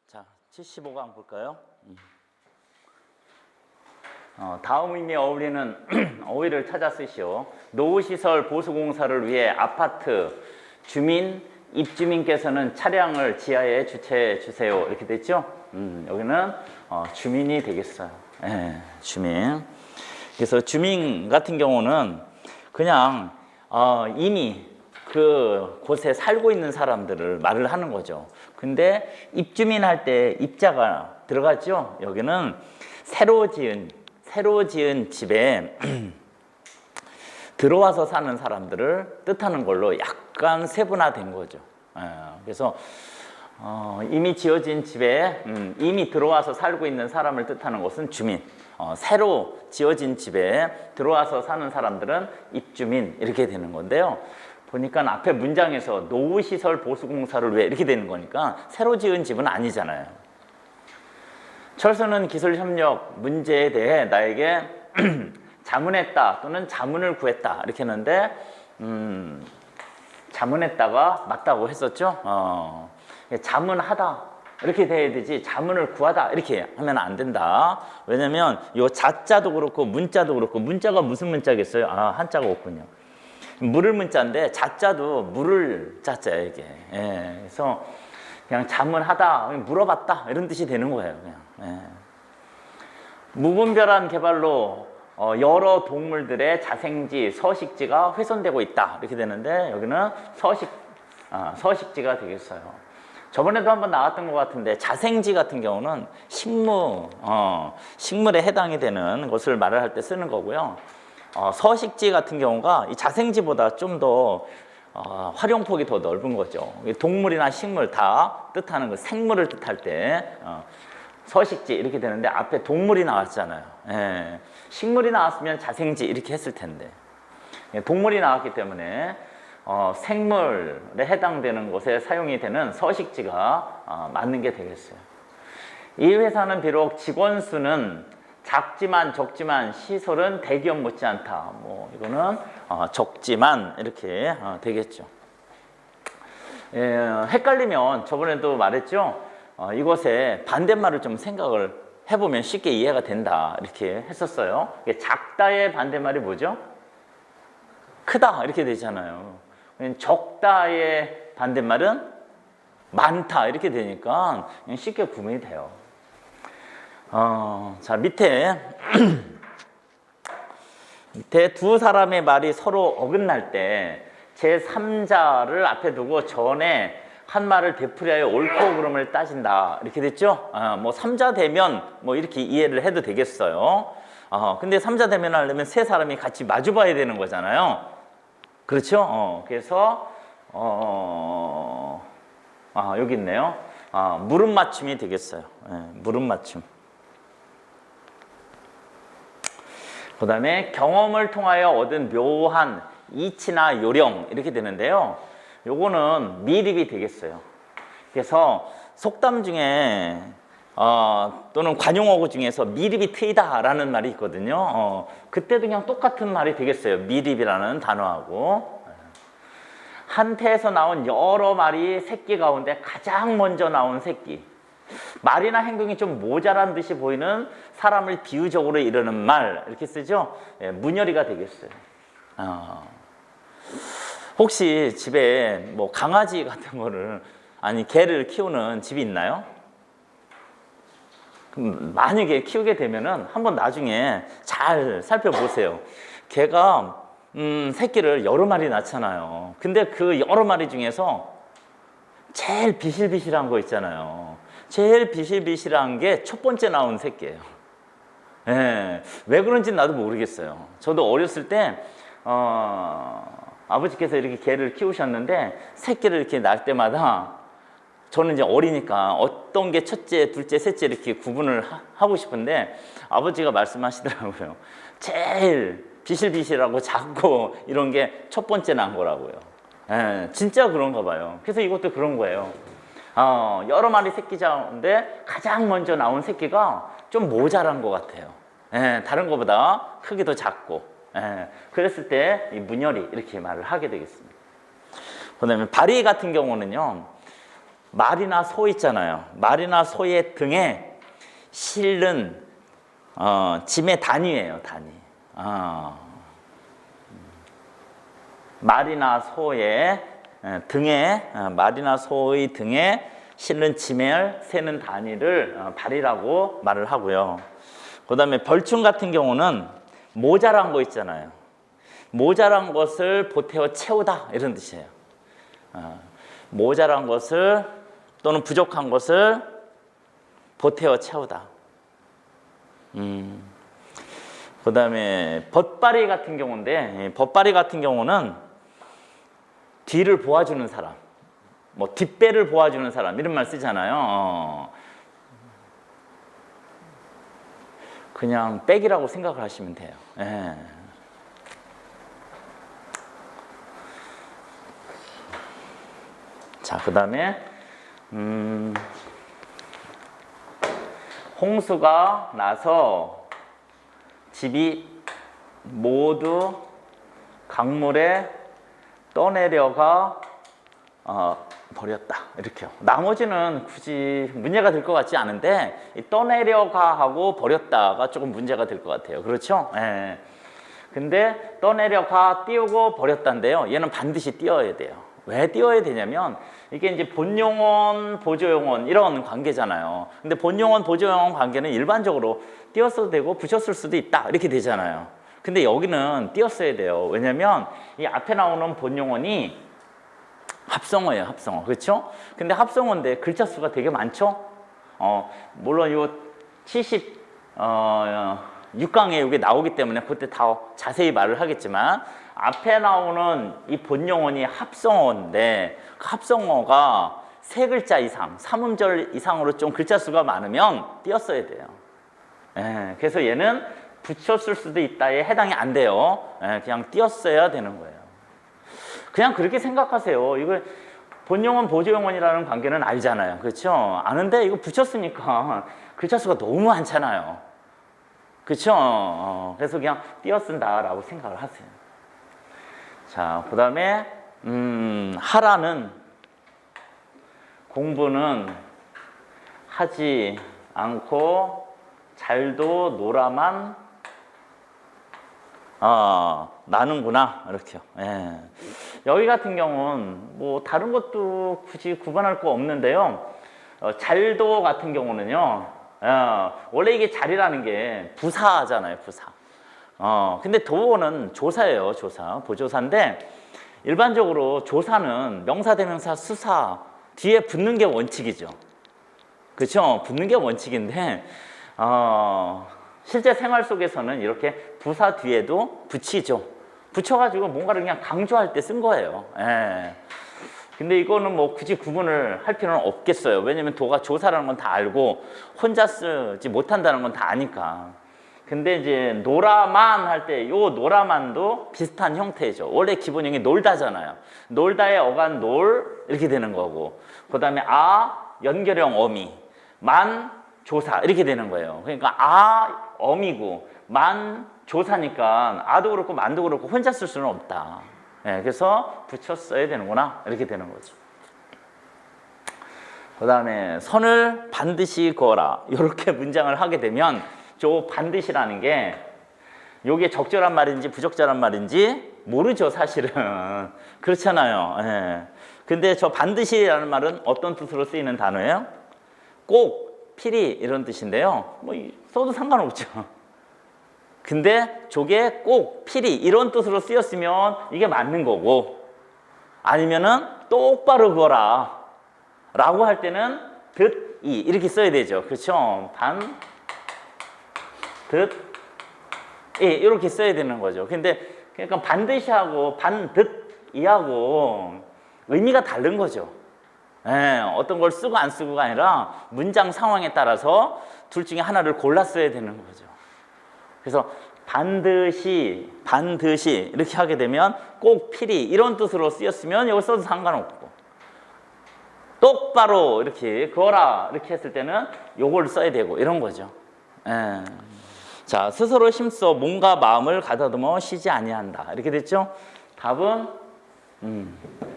자, 75강 볼까요? 다음 의미에 어울리는 어휘를 찾아 쓰시오. 노후시설 보수공사를 위해 아파트 주민, 입주민께서는 차량을 지하에 주차해 주세요. 이렇게 됐죠? 여기는 주민이 되겠어요. 예, 주민. 그래서 주민 같은 경우는 그냥 이미 그 곳에 살고 있는 사람들을 말을 하는 거죠. 근데 입주민 할 때 입자가 들어가죠. 여기는 새로 지은 집에 들어와서 사는 사람들을 뜻하는 걸로 약간 세분화된 거죠. 그래서 이미 지어진 집에 이미 들어와서 살고 있는 사람을 뜻하는 것은 주민, 새로 지어진 집에 들어와서 사는 사람들은 입주민 이렇게 되는 건데요. 보니까 앞에 문장에서 노후시설 보수공사를 위해 이렇게 되는 거니까 새로 지은 집은 아니잖아요. 철수는 기술협력 문제에 대해 나에게 자문했다 또는 자문을 구했다 이렇게 했는데 자문했다가 맞다고 했었죠. 자문하다 이렇게 돼야 되지 자문을 구하다 이렇게 하면 안 된다. 왜냐면 요 자자도 그렇고 문자도 그렇고 문자가 무슨 문자겠어요? 한자가 없군요. 물을 문자인데 자자도 물을 자자야 이게. 그래서 그냥 자문하다, 물어봤다 이런 뜻이 되는 거예요. 그냥. 무분별한 개발로 여러 동물들의 자생지, 서식지가 훼손되고 있다 이렇게 되는데 여기는 서식지가 되겠어요. 저번에도 한번 나왔던 것 같은데 자생지 같은 경우는 식물에 해당이 되는 것을 말을 할 때 쓰는 거고요. 서식지 같은 경우가 이 자생지보다 좀 더 활용폭이 더 넓은 거죠. 동물이나 식물 다 뜻하는 거, 생물을 뜻할 때 서식지 이렇게 되는데 앞에 동물이 나왔잖아요. 식물이 나왔으면 자생지 이렇게 했을 텐데 동물이 나왔기 때문에 생물에 해당되는 것에 사용이 되는 서식지가 맞는 게 되겠어요. 이 회사는 비록 직원 수는 작지만 적지만 시설은 대기업 못지않다. 뭐 이거는 적지만 이렇게 되겠죠. 헷갈리면 저번에도 말했죠. 이것에 반대말을 좀 생각을 해보면 쉽게 이해가 된다 이렇게 했었어요. 작다의 반대말이 뭐죠? 크다 이렇게 되잖아요. 적다의 반대말은 많다 이렇게 되니까 쉽게 구분이 돼요. 자 밑에 두 사람의 말이 서로 어긋날 때 제3자를 앞에 두고 전에 한 말을 되풀이하여 옳고 그름을 따진다 이렇게 됐죠? 뭐 3자 대면 뭐 이렇게 이해를 해도 되겠어요. 근데 3자 대면을 하려면 세 사람이 같이 마주 봐야 되는 거잖아요. 그렇죠? 그래서 여기 있네요. 물음 맞춤이 되겠어요. 물음 맞춤. 그 다음에 경험을 통하여 얻은 묘한 이치나 요령 이렇게 되는데요. 요거는 미립이 되겠어요. 그래서 속담 중에 또는 관용어구 중에서 미립이 트이다 라는 말이 있거든요. 그때도 그냥 똑같은 말이 되겠어요. 미립이라는 단어하고. 한태에서 나온 여러 마리 새끼 가운데 가장 먼저 나온 새끼. 말이나 행동이 좀 모자란 듯이 보이는 사람을 비유적으로 이르는 말 이렇게 쓰죠. 문열이가 되겠어요. 혹시 집에 뭐 강아지 같은 거를 개를 키우는 집이 있나요? 그럼 만약에 키우게 되면은 한번 나중에 잘 살펴보세요. 개가 새끼를 여러 마리 낳잖아요. 근데 그 여러 마리 중에서 제일 비실비실한 거 있잖아요. 제일 비실비실한 게 첫 번째 나온 새끼예요. 왜 그런지 나도 모르겠어요. 저도 어렸을 때 아버지께서 이렇게 개를 키우셨는데 새끼를 이렇게 낳을 때마다 저는 이제 어리니까 어떤 게 첫째, 둘째, 셋째 이렇게 구분을 하고 싶은데 아버지가 말씀하시더라고요. 제일 비실비실하고 작고 이런 게 첫 번째 난 거라고요. 진짜 그런가 봐요. 그래서 이것도 그런 거예요. 여러 마리 새끼자인데 가장 먼저 나온 새끼가 좀 모자란 것 같아요. 다른 것보다 크기도 작고. 그랬을 때 이 문열이 이렇게 말을 하게 되겠습니다. 그다음에 발이 같은 경우는요. 말이나 소 있잖아요. 말이나 소의 등에 실는 짐의 단위예요, 단위. 말이나 소의 등에 말이나 소의 등에 실는 짐을 세는 단위를 발이라고 말을 하고요. 그다음에 벌충 같은 경우는 모자란 거 있잖아요. 모자란 것을 보태어 채우다 이런 뜻이에요. 모자란 것을 또는 부족한 것을 보태어 채우다. 그다음에 벗발이 같은 경우인데, 벗발이 같은 경우는 뒤를 보아주는 사람, 뭐 뒷배를 보아주는 사람 이런 말 쓰잖아요. 그냥 백이라고 생각을 하시면 돼요. 예. 자, 그 다음에 홍수가 나서 집이 모두 강물에 떠내려가 버렸다. 이렇게요. 나머지는 굳이 문제가 될 것 같지 않은데 이 떠내려가 하고 버렸다가 조금 문제가 될 것 같아요. 그렇죠? 예. 근데 떠내려가 띄우고 버렸다인데요. 얘는 반드시 띄워야 돼요. 왜 띄워야 되냐면 이게 이제 본용언, 보조용언 이런 관계잖아요. 근데 본용언, 보조용언 관계는 일반적으로 띄웠어도 되고 붙였을 수도 있다 이렇게 되잖아요. 근데 여기는 띄웠어야 돼요. 왜냐면 이 앞에 나오는 본용언이 합성어예요, 합성어. 그렇죠? 근데 합성어인데 글자 수가 되게 많죠? 물론 요 76강에 이게 나오기 때문에 그때 다 자세히 말을 하겠지만 앞에 나오는 이 본용언이 합성어인데 그 합성어가 3글자 이상, 3음절 이상으로 좀 글자 수가 많으면 띄었어야 돼요. 예, 그래서 얘는 붙였을 수도 있다에 해당이 안 돼요. 예, 그냥 띄었어야 되는 거예요. 그냥 그렇게 생각하세요. 이거 본용언, 보조용언이라는 관계는 알잖아요. 그렇죠? 아는데 이거 붙였으니까 글자 수가 너무 많잖아요. 그렇죠? 그래서 그냥 띄어쓴다라고 생각을 하세요. 자, 그 다음에 하라는 공부는 하지 않고 잘도 놀아만 나는구나 이렇게요. 예. 여기 같은 경우는 뭐 다른 것도 굳이 구분할 거 없는데요. 잘도 같은 경우는요. 원래 이게 잘이라는 게 부사잖아요, 부사. 근데 도는 조사예요, 조사. 보조사인데 일반적으로 조사는 명사, 대명사, 수사 뒤에 붙는 게 원칙이죠. 그렇죠? 붙는 게 원칙인데 실제 생활 속에서는 이렇게 부사 뒤에도 붙이죠. 붙여가지고 뭔가를 그냥 강조할 때 쓴 거예요. 예. 근데 이거는 뭐 굳이 구분을 할 필요는 없겠어요. 왜냐면 도가 조사라는 건 다 알고 혼자 쓰지 못한다는 건 다 아니까. 근데 이제 노라만 할 때 요 노라만도 비슷한 형태죠. 원래 기본형이 놀다잖아요. 놀다의 어간 놀 이렇게 되는 거고 그 다음에 연결형 어미 만 조사 이렇게 되는 거예요. 그러니까 어미고 만 조사니까 아도 그렇고 만도 그렇고 혼자 쓸 수는 없다. 예, 그래서 붙여 써야 되는구나 이렇게 되는 거죠. 그 다음에 선을 반드시 그어라 이렇게 문장을 하게 되면 저 반드시라는 게 이게 적절한 말인지 부적절한 말인지 모르죠, 사실은. 그렇잖아요. 예. 근데 저 반드시라는 말은 어떤 뜻으로 쓰이는 단어예요? 꼭, 필히 이런 뜻인데요. 뭐 써도 상관없죠. 근데 저게 꼭, 필히 이런 뜻으로 쓰였으면 이게 맞는 거고 아니면은 똑바로 그어라 라고 할 때는 듯이 이렇게 써야 되죠. 그렇죠? 이렇게 써야 되는 거죠. 근데 그러니까 반드시 하고 반듯이하고 의미가 다른 거죠. 예, 어떤 걸 쓰고 안 쓰고가 아니라 문장 상황에 따라서 둘 중에 하나를 골라 써야 되는 거죠. 그래서 반드시 이렇게 하게 되면 꼭 필히 이런 뜻으로 쓰였으면 이걸 써도 상관없고 똑바로 이렇게 그어라 이렇게 했을 때는 요걸 써야 되고 이런 거죠. 예. 자, 스스로 힘써 몸과 마음을 가다듬어 쉬지 아니한다 이렇게 됐죠? 답은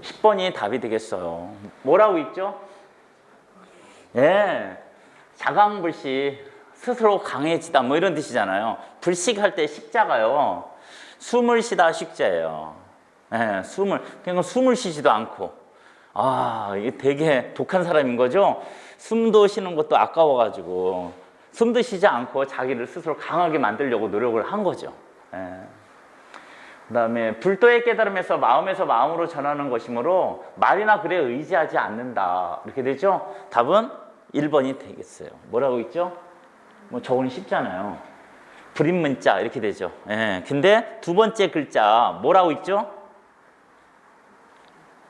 10번이 답이 되겠어요. 뭐라고 있죠? 예, 자강불식, 스스로 강해지다 뭐 이런 뜻이잖아요. 불식할 때 식자가요, 숨을 쉬다 식자예요. 예, 그러니까 숨을 쉬지도 않고. 아, 이게 되게 독한 사람인 거죠. 숨도 쉬는 것도 아까워가지고 숨도 쉬지 않고 자기를 스스로 강하게 만들려고 노력을 한 거죠. 예. 그 다음에 불도의 깨달음에서 마음으로 전하는 것이므로 말이나 글에 의지하지 않는다. 이렇게 되죠? 답은 1번이 되겠어요. 뭐라고 있죠? 뭐 저거는 쉽잖아요. 불임문자 이렇게 되죠. 예. 근데 두 번째 글자 뭐라고 있죠?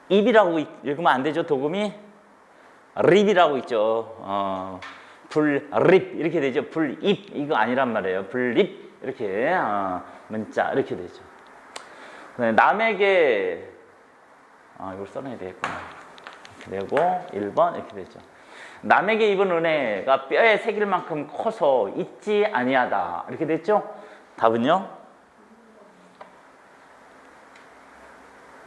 입이라고 읽으면 안 되죠. 도금이 립이라고 있죠. 불립 이렇게 되죠. 불입 이거 아니란 말이에요. 불립 이렇게 문자 이렇게 되죠. 남에게 이걸 써놔야 되겠구나. 이렇게 되고 1번 이렇게 되죠. 남에게 입은 은혜가 뼈에 새길 만큼 커서 잊지 아니하다 이렇게 됐죠. 답은요?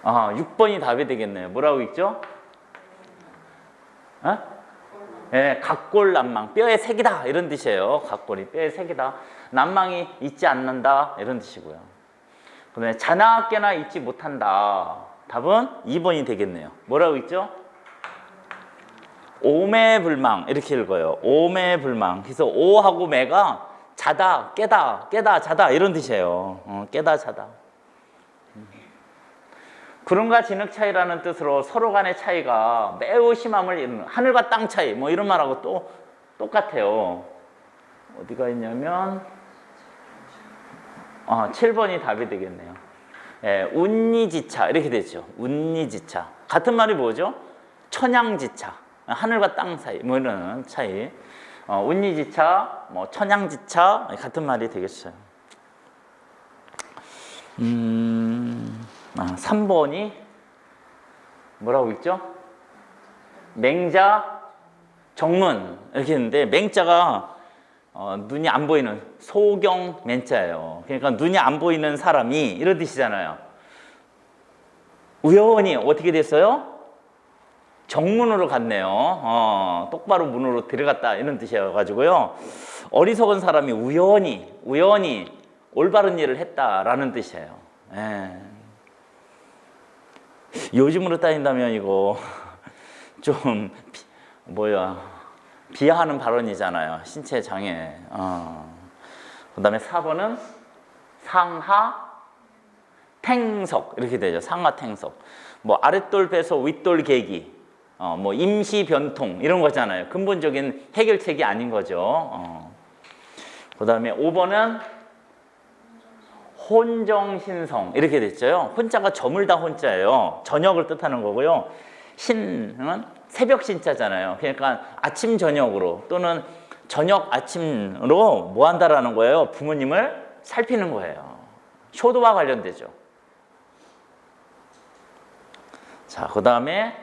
6번이 답이 되겠네요. 뭐라고 있죠? 예, 각골 난망 뼈에 새기다 이런 뜻이에요. 각골이 뼈에 새기다, 난망이 잊지 않는다 이런 뜻이고요. 그다음에 자나 깨나 잊지 못한다. 답은 2번이 되겠네요. 뭐라고 있죠? 오매불망 이렇게 읽어요. 오매불망. 그래서 오하고 매가 자다, 깨다, 자다 이런 뜻이에요. 깨다, 자다. 구름과 진흙 차이라는 뜻으로 서로 간의 차이가 매우 심함을 이루는, 하늘과 땅 차이 뭐 이런 말하고 또 똑같아요. 어디가 있냐면 7번이 답이 되겠네요. 예, 운니지차 이렇게 되죠. 운니지차. 같은 말이 뭐죠? 천양지차. 하늘과 땅 사이 뭐 이런 차이. 운니지차, 뭐 천양지차 같은 말이 되겠어요. 3번이 뭐라고 있죠? 맹자 정문 이렇게 했는데 맹자가 눈이 안 보이는 소경 맹자예요. 그러니까 눈이 안 보이는 사람이 이런 뜻이잖아요. 우연히 어떻게 됐어요? 정문으로 갔네요. 똑바로 문으로 들어갔다 이런 뜻이어가지고요. 어리석은 사람이 우연히 올바른 일을 했다라는 뜻이에요. 예. 요즘으로 따진다면 이거 좀 비하하는 발언이잖아요. 신체 장애. 그 다음에 4번은 상하탱석 이렇게 되죠. 상하탱석. 뭐 아랫돌 배서 윗돌 계기, 뭐 임시 변통 이런 거잖아요. 근본적인 해결책이 아닌 거죠. 그 다음에 5번은 혼정신성 이렇게 됐죠. 혼자가 저물다 혼자예요. 저녁을 뜻하는 거고요. 신은 새벽 신자잖아요. 그러니까 아침 저녁으로 또는 저녁 아침으로 뭐 한다라는 거예요? 부모님을 살피는 거예요. 효도와 관련되죠. 자, 그 다음에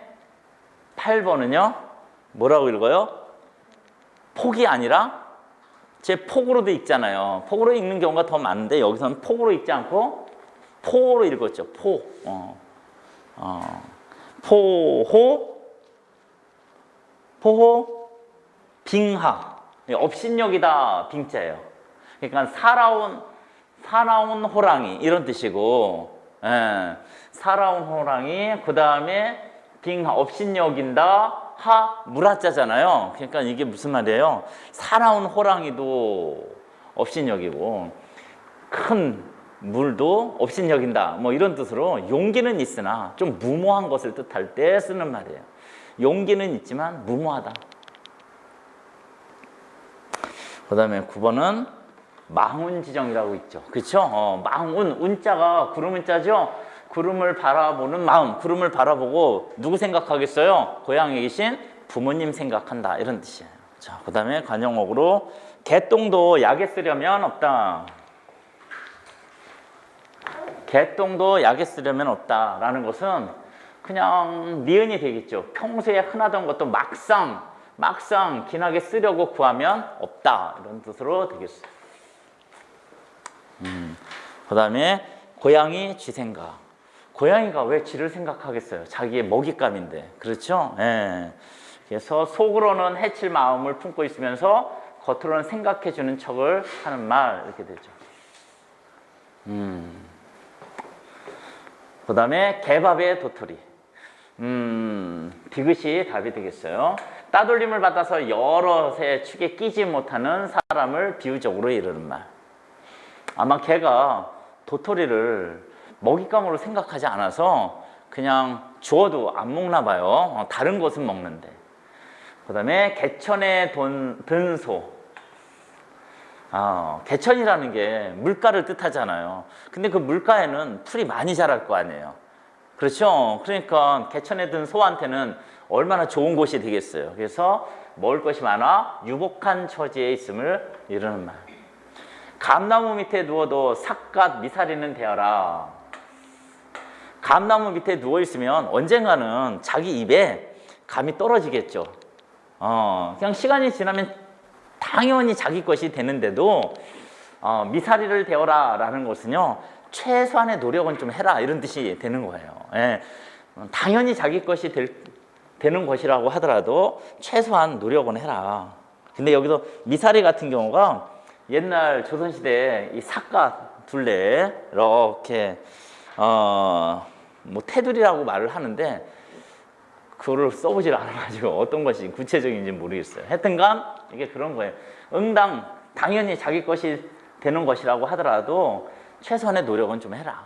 8번은요. 뭐라고 읽어요? 폭이 아니라 제 폭으로도 읽잖아요. 폭으로 읽는 경우가 더 많은데 여기서는 폭으로 읽지 않고 포로 읽었죠. 포호, 빙하. 업신여기다 빙자예요. 그러니까 사나운 호랑이 이런 뜻이고, 사나운 호랑이. 그 다음에 빙하 업신여긴다. 무라자잖아요. 그러니까 이게 무슨 말이에요? 사나운 호랑이도 업신여기고 큰 물도 업신여긴다. 뭐 이런 뜻으로 용기는 있으나 좀 무모한 것을 뜻할 때 쓰는 말이에요. 용기는 있지만 무모하다. 그 다음에 9번은 망운지정이라고 있죠. 그렇죠? 망운, 운자가 구름 운자죠. 구름을 바라보는 마음, 구름을 바라보고 누구 생각하겠어요? 고향에 계신 부모님 생각한다 이런 뜻이에요. 자, 그 다음에 관용어로 개똥도 약에 쓰려면 없다. 개똥도 약에 쓰려면 없다라는 것은 그냥 니은이 되겠죠. 평소에 흔하던 것도 막상 기나게 쓰려고 구하면 없다 이런 뜻으로 되겠어요. 그 다음에 고양이 쥐 생각. 고양이가 왜 쥐를 생각하겠어요? 자기의 먹잇감인데. 그렇죠? 예. 그래서 속으로는 해칠 마음을 품고 있으면서 겉으로는 생각해주는 척을 하는 말 이렇게 되죠. 그 다음에 개밥의 도토리. 디귿이 답이 되겠어요. 따돌림을 받아서 여럿의 축에 끼지 못하는 사람을 비유적으로 이르는 말. 아마 개가 도토리를 먹잇감으로 생각하지 않아서 그냥 주어도 안 먹나 봐요. 다른 것은 먹는데. 그 다음에 개천에 든 소. 개천이라는 게 물가를 뜻하잖아요. 근데 그 물가에는 풀이 많이 자랄 거 아니에요. 그렇죠? 그러니까 개천에 든 소한테는 얼마나 좋은 곳이 되겠어요. 그래서 먹을 것이 많아 유복한 처지에 있음을 이루는 말. 감나무 밑에 누워도 삿갓 미사리는 되어라. 감나무 밑에 누워 있으면 언젠가는 자기 입에 감이 떨어지겠죠. 그냥 시간이 지나면 당연히 자기 것이 되는데도 미사리를 되어라 라는 것은요, 최소한의 노력은 좀 해라 이런 뜻이 되는 거예요. 예. 당연히 자기 것이 되는 것이라고 하더라도 최소한 노력은 해라. 근데 여기서 미사리 같은 경우가 옛날 조선시대에 이 삿갓 둘레 이렇게 뭐 테두리라고 말을 하는데 그거를 써보질 않아가지고 어떤 것이 구체적인지 모르겠어요. 하여튼간 이게 그런 거예요. 당연히 자기 것이 되는 것이라고 하더라도 최소한의 노력은 좀 해라.